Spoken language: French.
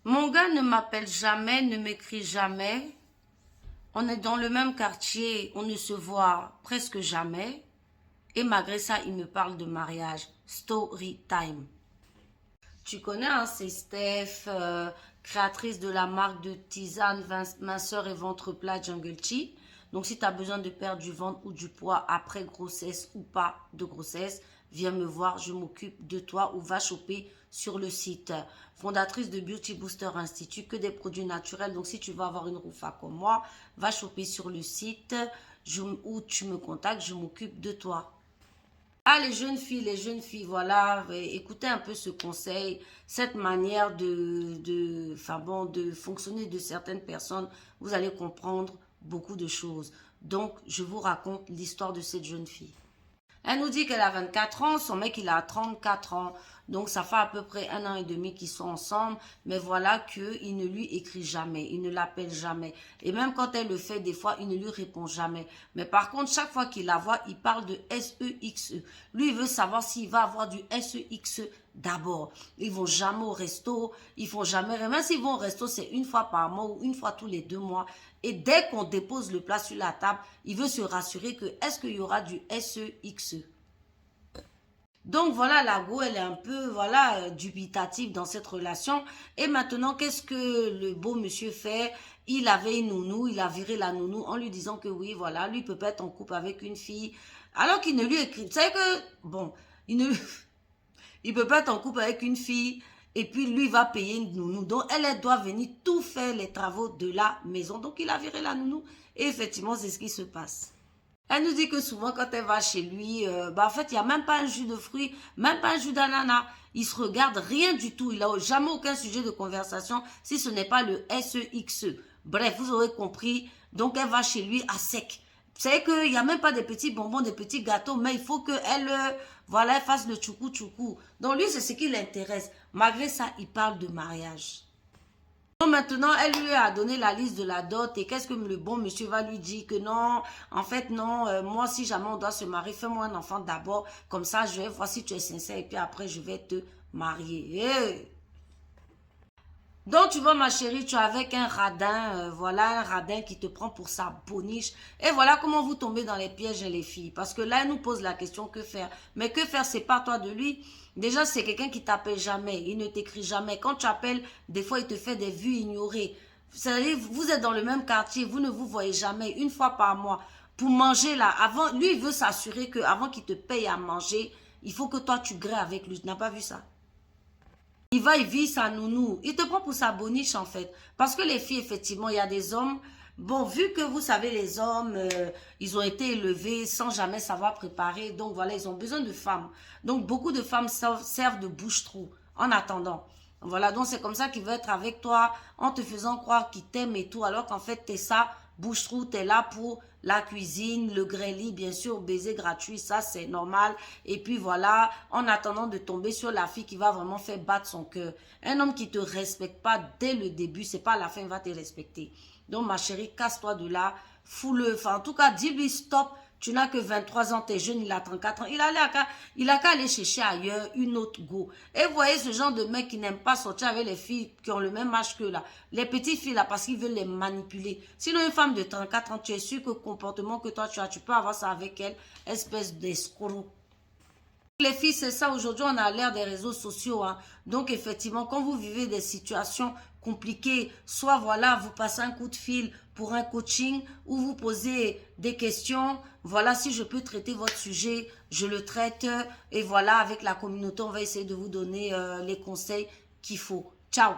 Mon gars ne m'appelle jamais, ne m'écrit jamais. On est dans le même quartier, on ne se voit presque jamais. Et malgré ça, il me parle de mariage. Story time. Tu connais, hein, c'est Steph, créatrice de la marque de tisane minceur et ventre plat Jungle Tea. Donc, si tu as besoin de perdre du ventre ou du poids après grossesse ou pas de grossesse, viens me voir, je m'occupe de toi ou va choper sur le site. Fondatrice de Beauty Booster Institute, que des produits naturels. Donc, si tu veux avoir une roufa comme moi, va choper sur le site où tu me contactes, je m'occupe de toi. Ah, les jeunes filles, voilà, écoutez un peu ce conseil, cette manière enfin bon, de fonctionner de certaines personnes, vous allez comprendre beaucoup de choses. Donc, je vous raconte l'histoire de cette jeune fille. Elle nous dit qu'elle a 24 ans, son mec il a 34 ans. Donc ça fait à peu près 1 an et demi qu'ils sont ensemble. Mais voilà qu'il ne lui écrit jamais, il ne l'appelle jamais. Et même quand elle le fait, des fois, il ne lui répond jamais. Mais par contre, chaque fois qu'il la voit, il parle de SEXE. Lui, il veut savoir s'il va avoir du SEXE d'abord. Ils vont jamais au resto, ils font jamais rien. Même s'ils vont au resto, c'est une fois par mois ou une fois tous les 2 mois. Et dès qu'on dépose le plat sur la table, il veut se rassurer que est-ce qu'il y aura du SEXE. Donc voilà, la go, elle est un peu, voilà, dubitative dans cette relation. Et maintenant, qu'est-ce que le beau monsieur fait? Il avait une nounou, il a viré la nounou en lui disant que oui, voilà, lui peut pas être en couple avec une fille. Alors qu'il ne lui écrit, vous savez que, bon, il ne, il peut pas être en couple avec une fille et puis lui va payer une nounou. Donc elle doit venir tout faire les travaux de la maison. Donc il a viré la nounou et effectivement, c'est ce qui se passe. Elle nous dit que souvent, quand elle va chez lui, en fait, il n'y a même pas un jus de fruits, même pas un jus d'ananas. Il se regarde rien du tout. Il n'a jamais aucun sujet de conversation si ce n'est pas le SEXE. Bref, vous aurez compris. Donc, elle va chez lui à sec. Vous savez qu'il n'y a même pas des petits bonbons, des petits gâteaux, mais il faut qu'elle voilà, elle fasse le tchoukou-tchoukou. Donc, lui, c'est ce qui l'intéresse. Malgré ça, il parle de mariage. Donc maintenant, elle lui a donné la liste de la dot et qu'est-ce que le bon monsieur va lui dire que non, en fait non, moi si jamais on doit se marier, fais-moi un enfant d'abord, comme ça je vais voir si tu es sincère et puis après je vais te marier. Hey. Donc, tu vois, ma chérie, tu es avec un radin, voilà, un radin qui te prend pour sa boniche. Et voilà comment vous tombez dans les pièges, les filles. Parce que là, elle nous pose la question, que faire? Mais que faire, c'est pas toi de lui. Déjà, c'est quelqu'un qui t'appelle jamais. Il ne t'écrit jamais. Quand tu appelles, des fois, il te fait des vues ignorées. C'est-à-dire, vous êtes dans le même quartier, vous ne vous voyez jamais, une fois par mois. Pour manger, là, avant, lui, il veut s'assurer qu'avant qu'il te paye à manger, il faut que toi, tu grées avec lui. Tu n'as pas vu ça? Il va, il vit sa nounou. Il te prend pour sa boniche, en fait. Parce que les filles, effectivement, il y a des hommes. Bon, vu que vous savez, les hommes, ils ont été élevés sans jamais savoir préparer. Donc, voilà, ils ont besoin de femmes. Donc, beaucoup de femmes servent de bouche-trou en attendant. Voilà, donc c'est comme ça qu'il veut être avec toi en te faisant croire qu'il t'aime et tout. Alors qu'en fait, t'es ça, bouche-trou, t'es là pour la cuisine, le grêlis, bien sûr, baiser gratuit, ça c'est normal. Et puis voilà, en attendant de tomber sur la fille qui va vraiment faire battre son cœur. Un homme qui te respecte pas dès le début, c'est pas à la fin, il va te respecter. Donc ma chérie, casse-toi de là, fous-le. Enfin, en tout cas, dis-lui stop. Tu n'as que 23 ans, t'es jeune, il a 34 ans. Il a qu'à aller chercher ailleurs une autre go. Et vous voyez ce genre de mec qui n'aime pas sortir avec les filles qui ont le même âge que là. Les petites filles là, parce qu'ils veulent les manipuler. Sinon, une femme de 34 ans, tu es sûr que le comportement que toi tu as, tu peux avoir ça avec elle, espèce d'escroc. Les filles, c'est ça. Aujourd'hui, on a l'ère des réseaux sociaux. Hein. Donc, effectivement, quand vous vivez des situations compliquées, soit voilà, vous passez un coup de fil pour un coaching ou vous posez des questions. Voilà, si je peux traiter votre sujet, je le traite. Et voilà, avec la communauté, on va essayer de vous donner les conseils qu'il faut. Ciao!